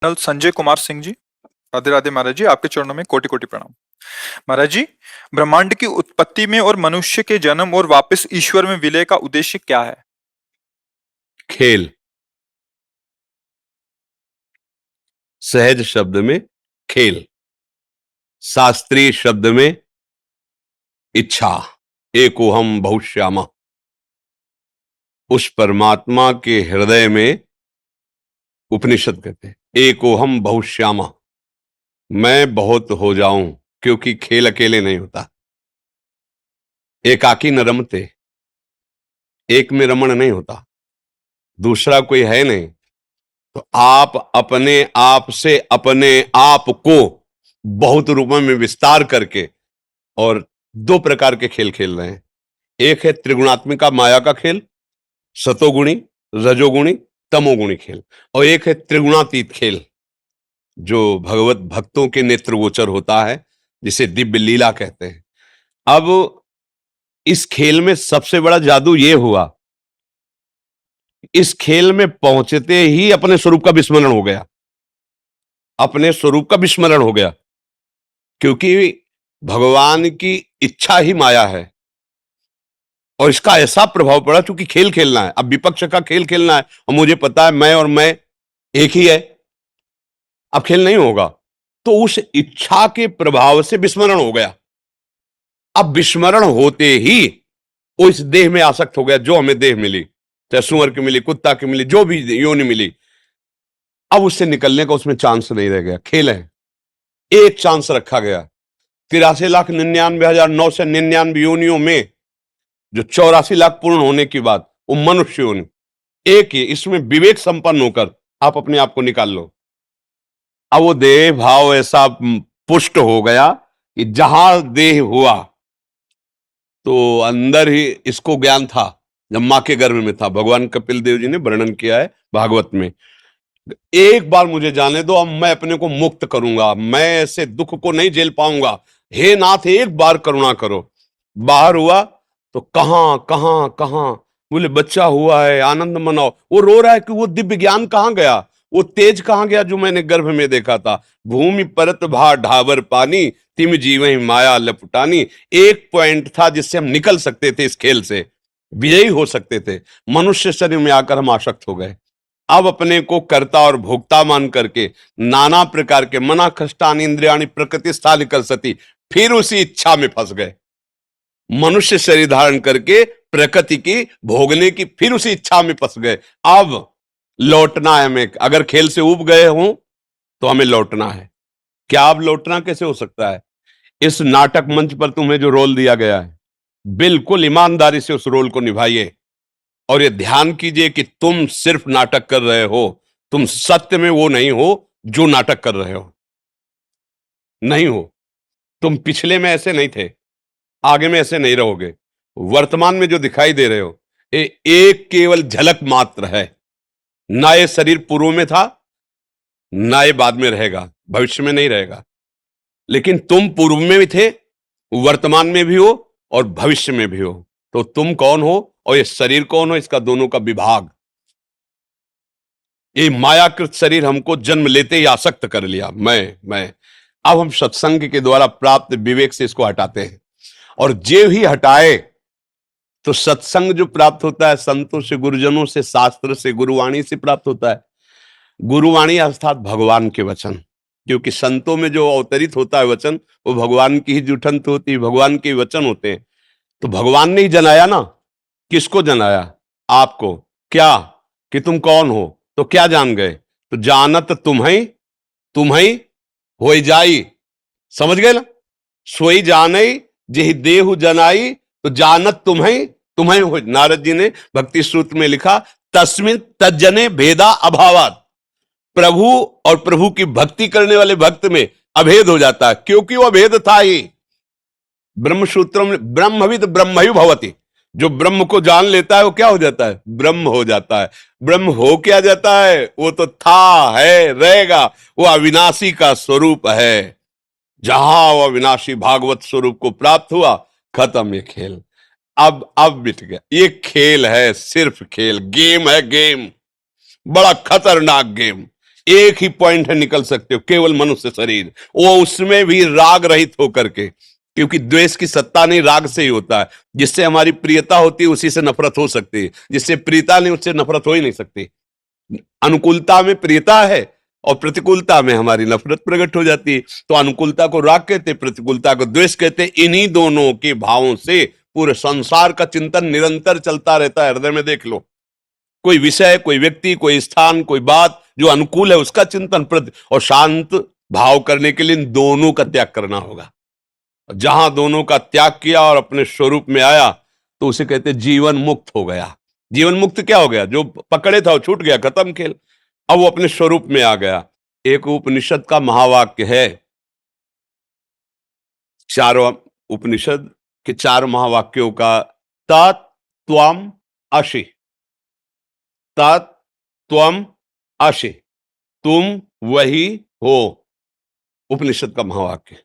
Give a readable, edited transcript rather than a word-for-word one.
Colonel Sanjay Kumar Singh ji. Radhe Radhe महाराज जी, आपके चरणों में कोटि कोटि प्रणाम। महाराज जी, ब्रह्मांड की उत्पत्ति में और मनुष्य के जन्म और वापस ईश्वर में विलय का उद्देश्य क्या है? खेल। सहज शब्द में खेल, शास्त्रीय शब्द में इच्छा। एकोहम बहुश्यामा। उस परमात्मा के हृदय में उपनिषद कहते हैं एकोहम बहुश्यामा, मैं बहुत हो जाऊं, क्योंकि खेल अकेले नहीं होता। एकाकी न रमते, एक में रमण नहीं होता, दूसरा कोई है नहीं। तो आप अपने आप से अपने आप को बहुत रूपों में विस्तार करके और दो प्रकार के खेल खेल रहे हैं। एक है त्रिगुणात्मिका माया का खेल, सतोगुणी, रजोगुणी, तमोगुणी खेल, और एक है त्रिगुणातीत खेल जो भगवत भक्तों के नेत्र गोचर होता है, जिसे दिव्य लीला कहते हैं। अब इस खेल में सबसे बड़ा जादू यह हुआ, इस खेल में पहुंचते ही अपने स्वरूप का विस्मरण हो गया। अपने स्वरूप का विस्मरण हो गया, क्योंकि भगवान की इच्छा ही माया है। और इसका ऐसा प्रभाव पड़ा, क्योंकि खेल खेलना है, अब विपक्ष का खेल खेलना है, और मुझे पता है मैं और मैं एक ही है, अब खेल नहीं होगा। तो उस इच्छा के प्रभाव से विस्मरण हो गया। अब विस्मरण होते ही वो इस देह में आसक्त हो गया, जो हमें देह मिली, चाहे सुअर की मिली, कुत्ता की मिली, जो भी योनि मिली। अब उससे निकलने का उसमें चांस नहीं रह गया। खेल है, एक चांस रखा गया। 83,99,999 योनियों में जो 84 लाख पूर्ण होने की बाद वो मनुष्य योनि एक ही, इसमें विवेक संपन्न होकर आप अपने आप को निकाल लो। अब वो देह भाव ऐसा पुष्ट हो गया कि जहां देह हुआ तो अंदर ही इसको ज्ञान था, जब मां के गर्भ में था। भगवान कपिल देव जी ने वर्णन किया है भागवत में, एक बार मुझे जाने दो, अब मैं अपने को मुक्त करूंगा, मैं ऐसे दुख को नहीं झेल पाऊंगा, हे नाथ एक बार करुणा करो। बाहर हुआ तो कहां कहां कहां, बोले बच्चा हुआ है, आनंद मनाओ। वो रो रहा है कि वो दिव्य ज्ञान कहां गया, वो तेज कहां गया जो मैंने गर्भ में देखा था। भूमि परत भा ढाबर पानी, तिम जीवहि माया लपटानी। एक पॉइंट था जिससे हम निकल सकते थे, इस खेल से विजयी हो सकते थे। मनुष्य शरीर में आकर हम आसक्त हो गए। अब अपने को कर्ता और भोक्ता मान करके नाना प्रकार के मना कष्टानि इंद्रियाणि प्रकृति स्थान कर सती, फिर उसी इच्छा में फंस गए। मनुष्य शरीर धारण करके प्रकृति की भोगने की फिर उसी इच्छा में फंस गए। अब लौटना है हमें। अगर खेल से उब गए हों तो हमें लौटना है। क्या अब लौटना कैसे हो सकता है? इस नाटक मंच पर तुम्हें जो रोल दिया गया है, बिल्कुल ईमानदारी से उस रोल को निभाइए। और ये ध्यान कीजिए कि तुम सिर्फ नाटक कर रहे हो, तुम सत्य में वो नहीं हो जो नाटक कर रहे हो। नहीं हो। तुम पिछले में ऐसे नहीं थे, आगे में ऐसे नहीं रहोगे। वर्तमान में जो दिखाई दे रहे हो ये एक केवल झलक मात्र है। ना ये शरीर पूर्व में था, ना ये बाद में रहेगा, भविष्य में नहीं रहेगा। लेकिन तुम पूर्व में भी थे, वर्तमान में भी हो और भविष्य में भी हो। तो तुम कौन हो और ये शरीर कौन हो, इसका दोनों का विभाग। ये मायाकृत शरीर हमको जन्म लेते ही आसक्त कर लिया, मैं। अब हम सत्संग के द्वारा प्राप्त विवेक से इसको हटाते हैं, और जे ही हटाए तो सत्संग जो प्राप्त होता है संतों से, गुरुजनों से, शास्त्र से, गुरुवाणी से प्राप्त होता है। गुरुवाणी अर्थात भगवान के वचन, क्योंकि संतों में जो अवतरित होता है वचन, वो भगवान की ही जुठंत होती है, भगवान के वचन होते हैं। तो भगवान ने ही जनाया ना। किसको जनाया? आपको। क्या? कि तुम कौन हो। तो क्या जान गए? तो जानत तुम्हें हो जाई। समझ गए ना? सोई जानई जेहि देहु जनाई, तो जानत तुम्हें हो। नारद जी ने भक्ति सूत्र में लिखा, तस्मिन तज्जने भेदा अभावात। प्रभु और प्रभु की भक्ति करने वाले भक्त में अभेद हो जाता है, क्योंकि वह भेद था ही। ब्रह्म सूत्रों में ब्रह्मविद ब्रह्मयु भवति, जो ब्रह्म को जान लेता है वो क्या हो जाता है? ब्रह्म हो जाता है। ब्रह्म हो क्या जाता है? वो तो था, है, रहेगा। वो अविनाशी का स्वरूप है। जहां वो अविनाशी भागवत स्वरूप को प्राप्त हुआ, खत्म ये खेल। अब मिट गया। ये खेल है, सिर्फ खेल, गेम है, गेम, बड़ा खतरनाक गेम। एक ही पॉइंट है, निकल सकते हो, केवल मनुष्य शरीर, वो उसमें भी राग रहित होकर के, क्योंकि द्वेष की सत्ता नहीं, राग से ही होता है। जिससे हमारी प्रियता होती है उसी से नफरत हो सकती है, जिससे प्रियता नहीं उससे नफरत हो ही नहीं सकती। अनुकूलता में प्रियता है और प्रतिकूलता में हमारी नफरत प्रकट हो जाती है। तो अनुकूलता को राग कहते, प्रतिकूलता को द्वेष कहते। इन्हीं दोनों के भावों से पूरे संसार का चिंतन निरंतर चलता रहता है। हृदय में देख लो, कोई विषय, कोई व्यक्ति, कोई स्थान, कोई बात जो अनुकूल है उसका चिंतन और शांत भाव करने के लिए इन दोनों का त्याग करना होगा। जहां दोनों का त्याग किया और अपने स्वरूप में आया तो उसे कहते जीवन मुक्त हो गया। जीवन मुक्त क्या हो गया? जो पकड़े था वो छूट गया, खत्म खेल। अब वो अपने स्वरूप में आ गया। एक उपनिषद का महावाक्य है, चारों उपनिषद के 4 महावाक्यों का, तत् त्वम असि, तत् त्वम असि, तुम वही हो। उपनिषद का महावाक्य।